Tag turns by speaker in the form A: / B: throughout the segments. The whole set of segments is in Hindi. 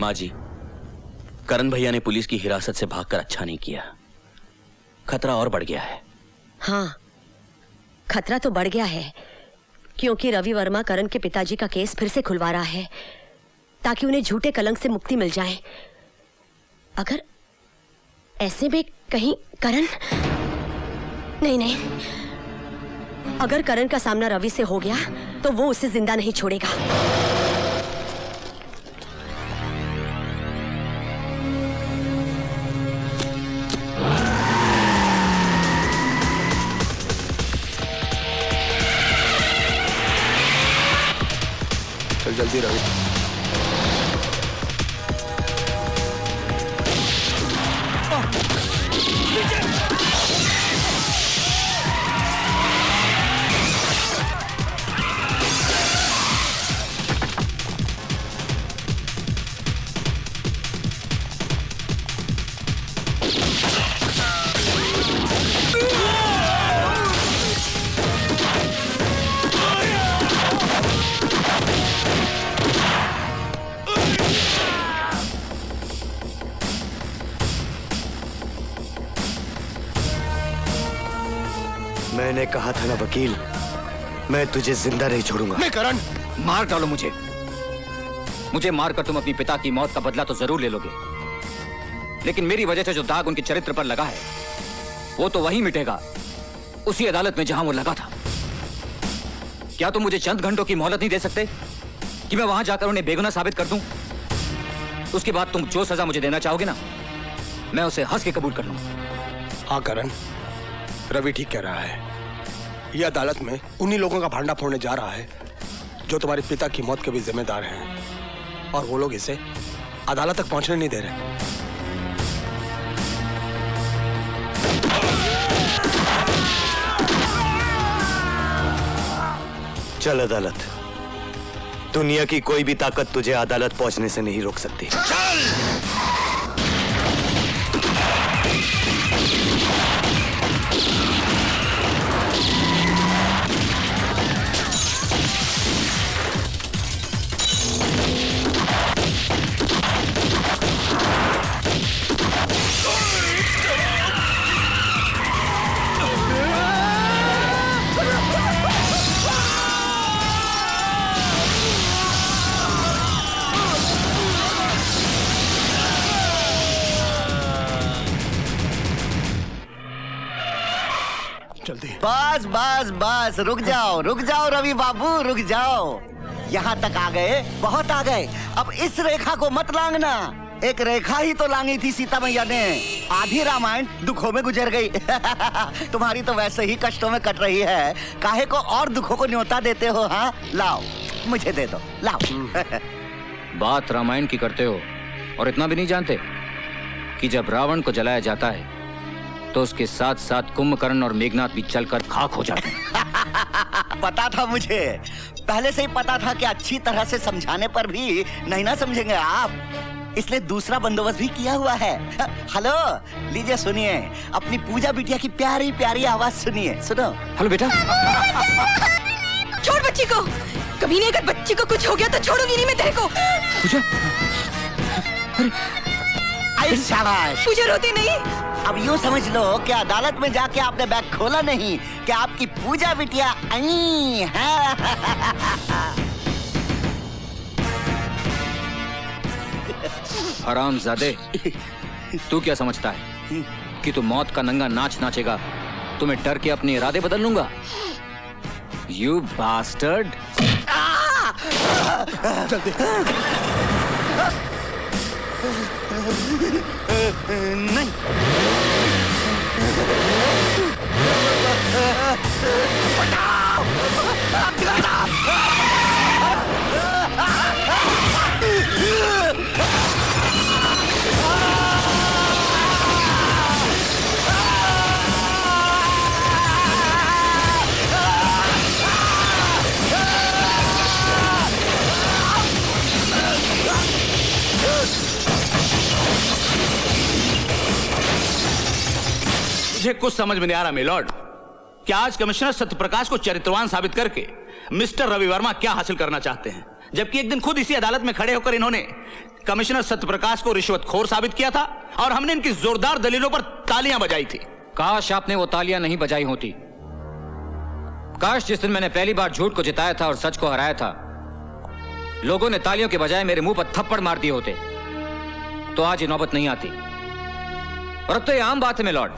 A: माँ जी, करण भैया ने पुलिस की हिरासत से भागकर अच्छा नहीं किया। खतरा और बढ़ गया है।
B: हाँ, खतरा तो बढ़ गया है, क्योंकि रवि वर्मा करण के पिताजी का केस फिर से खुलवा रहा है ताकि उन्हें झूठे कलंक से मुक्ति मिल जाए। अगर ऐसे में कहीं करण नहीं, अगर करण का सामना रवि से हो गया तो वो उसे जिंदा नहीं छोड़ेगा।
C: चल जल्दी रवि।
D: मैंने कहा था ना वकील, मैं तुझे जिंदा नहीं छोड़ूंगा।
C: नहीं करण,
E: मार डालो मुझे मारकर तुम अपनी पिता की मौत का बदला तो जरूर ले लोगे, लेकिन मेरी वजह से जो दाग उनके चरित्र पर लगा है वो तो वहीं मिटेगा, उसी अदालत में जहां वो लगा था। क्या तुम मुझे चंद घंटों की मोहलत नहीं दे सकते कि मैं वहां जाकर उन्हें बेगुनाह साबित कर दूं? उसके बाद तुम जो सजा मुझे देना चाहोगे ना, मैं उसे हंस के कबूल कर लूंगा।
C: हाँ करण, रवि ठीक कह रहा है। ये अदालत में उन्हीं लोगों का भांडा फोड़ने जा रहा है जो तुम्हारे पिता की मौत के भी जिम्मेदार हैं, और वो लोग इसे अदालत तक पहुंचने नहीं दे रहे।
D: चल अदालत। दुनिया की कोई भी ताकत तुझे अदालत पहुंचने से नहीं रोक सकती।
F: बस बस बस, रुक जाओ रवि बाबू, रुक जाओ। यहाँ तक आ गए, बहुत आ गए। अब इस रेखा को मत लांघना। एक रेखा ही तो लांगी थी सीता मैया ने। आधी रामायण दुखों में गुजर गई। तुम्हारी तो वैसे ही कष्टों में कट रही है, काहे को और दुखों को न्योता देते हो? हाँ लाओ, मुझे दे दो, लाओ।
E: बात रामायण की करते हो और इतना भी नहीं जानते कि जब रावण को जलाया जाता है तो उसके साथ साथ कुंभकर्ण और मेघनाथ भी जलकर खाक हो जाते हैं।
F: पता था मुझे, पहले से ही पता था कि अच्छी तरह से समझाने पर भी नहीं ना समझेंगे आप, इसलिए दूसरा बंदोबस्त भी किया हुआ है। हेलो, लीजिए सुनिए, अपनी पूजा बिटिया की प्यारी प्यारी आवाज सुनिए। सुनो।
E: हेलो बेटा।
B: छोड़ बच्ची को, कभी नहीं, अगर बच्ची को कुछ हो गया तो छोड़ूंगी नहीं मैं तेरे को।
E: पूजा,
F: शाबाश।
B: पूजा रोती नहीं।
F: अब यूँ समझ लो कि अदालत में जाके आपने बैग खोला नहीं, कि आपकी पूजा बिटिया आई है।
E: हरामजादे, तू क्या समझता है कि तू मौत का नंगा नाच नाचेगा तो मैं डर के अपने इरादे बदल लूंगा? You bastard!
C: जल्दी।
F: नहीं।
G: मुझे कुछ समझ में नहीं आ रहा मिलॉर्ड, कि आज कमिश्नर सत्यप्रकाश को चरित्रवान साबित करके मिस्टर रवि वर्मा क्या हासिल करना चाहते हैं। जबकि एक दिन खुद इसी अदालत में खड़े होकर इन्होंने कमिश्नर सत्यप्रकाश को रिश्वतखोर साबित किया था और हमने इनकी जोरदार दलीलों पर तालियां बजाई थी।
E: काश आपने वो तालियां नहीं बजाई होती। काश जिस दिन मैंने पहली बार झूठ को जिताया था और सच को हराया था, लोगों ने तालियों के बजाय मेरे मुंह पर थप्पड़ मार दिए होते, तो आज ये नौबत नहीं आती। और अब तो ये आम बात है मिलॉर्ड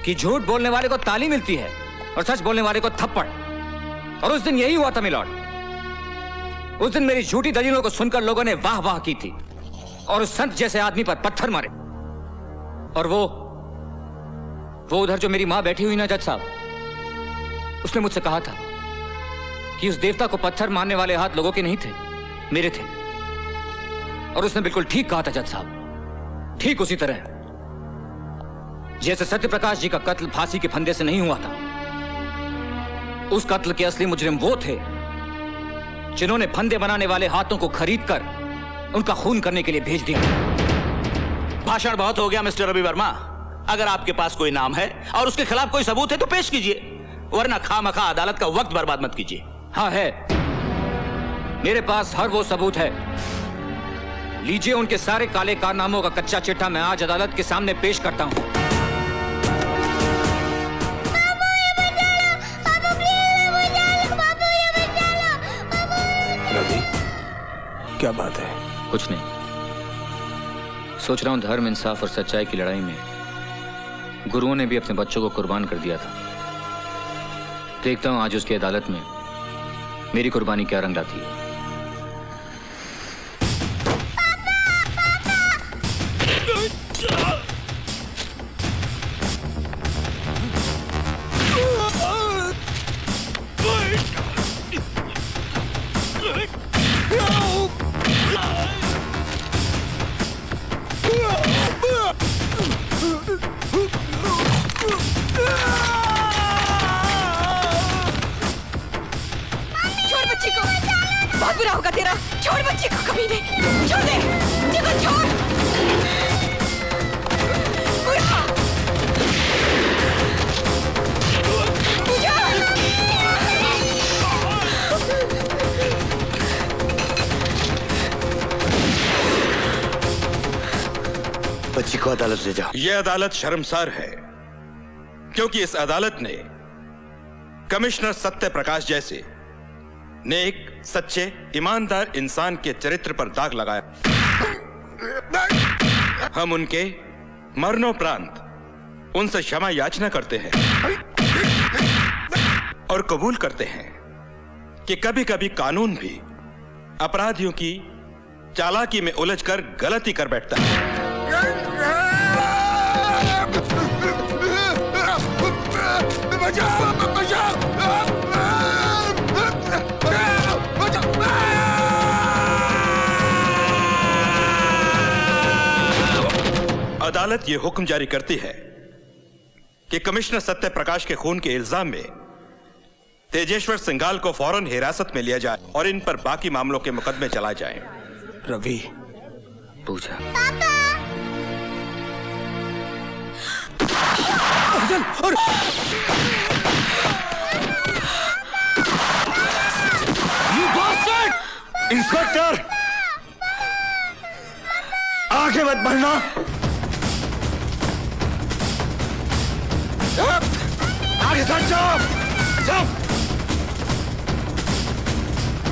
E: कि झूठ बोलने वाले को ताली मिलती है और सच बोलने वाले को थप्पड़। और उस दिन यही हुआ था मिलॉर्ड। उस दिन मेरी झूठी दलीलों को सुनकर लोगों ने वाह वाह की थी और उस संत जैसे आदमी पर पत्थर मारे। और वो उधर जो मेरी मां बैठी हुई ना जज साहब, उसने मुझसे कहा था कि उस देवता को पत्थर मारने वाले हाथ लोगों के नहीं थे, मेरे थे। और उसने बिल्कुल ठीक कहा था जज साहब, ठीक उसी तरह जैसे सत्यप्रकाश जी का कत्ल फांसी के फंदे से नहीं हुआ था। उस कत्ल के असली मुजरिम वो थे जिन्होंने फंदे बनाने वाले हाथों को खरीदकर उनका खून करने के लिए भेज दिया।
G: भाषण बहुत हो गया मिस्टर रवि वर्मा। अगर आपके पास कोई नाम है और उसके खिलाफ कोई सबूत है तो पेश कीजिए, वरना खामखा अदालत का वक्त बर्बाद मत कीजिए।
E: हाँ है, मेरे पास हर वो सबूत है। लीजिए उनके सारे काले कारनामों का कच्चा चिट्ठा मैं आज अदालत के सामने पेश करता हूं।
C: रवि, क्या बात है?
E: कुछ नहीं, सोच रहा हूं धर्म, इंसाफ और सच्चाई की लड़ाई में गुरुओं ने भी अपने बच्चों को कुर्बान कर दिया था। देखता हूं आज उसकी अदालत में मेरी कुर्बानी क्या रंग लाती है।
B: बहुत बुरा होगा तेरा। छोड़ बच्ची को, कभी नहीं। छोड़ दे, चिको छोड़। बुरा।
D: बच्ची को अदालत ले जाओ।
H: यह अदालत शर्मसार है क्योंकि इस अदालत ने कमिश्नर सत्य प्रकाश जैसे नेक, सच्चे, ईमानदार इंसान के चरित्र पर दाग लगाया। हम उनके मरणोपरांत उनसे क्षमा याचना करते हैं और कबूल करते हैं कि कभी कभी कानून भी अपराधियों की चालाकी में उलझकर गलती कर बैठता है। अदालत यह हुक्म जारी करती है कि कमिश्नर सत्य प्रकाश के खून के इल्जाम में तेजेश्वर सिंघाल को फौरन हिरासत में लिया जाए और इन पर बाकी मामलों के मुकदमे चलाए जाएं।
C: रवि,
E: पूजा
D: इंस्पेक्टर, आगे मत बढ़ना। आगे सट जाओ। जाओ।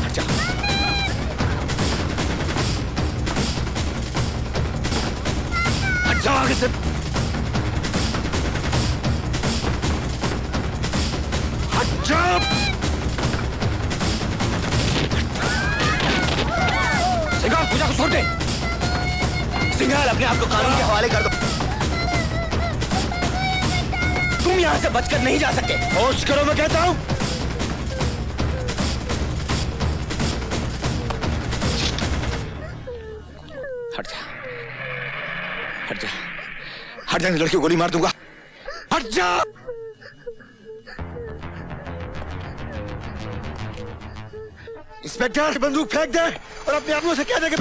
D: हट जाओ। हट जाओ आगे से। हट जाओ।
E: सिंघाल, पूजा को छोड़ दे।
D: सिंघाल, अपने आप को कानून के हवाले कर दो। तुम यहां से बचकर नहीं जा सकते। होश करो, मैं कहता हूं। हट जा, हट जा, हट जा, लड़की को गोली मार दूंगा। हट जा। इंस्पेक्टर, बंदूक फेंक दे और अपने आदमियों से कह दे कि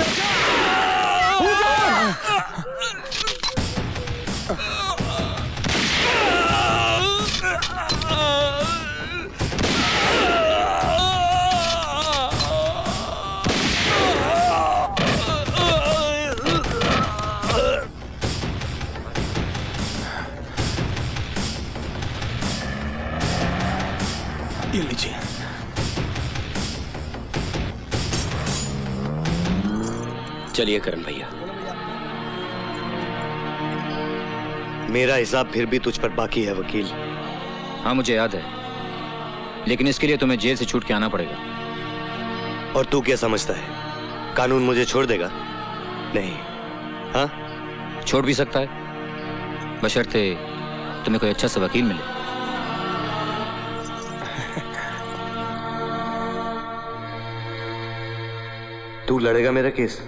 A: चलिए करण भैया।
I: मेरा हिसाब फिर भी तुझ पर बाकी है वकील।
E: हाँ मुझे याद है, लेकिन इसके लिए तुम्हें जेल से छूट के आना पड़ेगा।
I: और तू क्या समझता है, कानून मुझे छोड़ देगा? नहीं। हाँ,
E: छोड़ भी सकता है, बशर्ते तुम्हें कोई अच्छा सा वकील मिले।
I: तू लड़ेगा मेरा केस?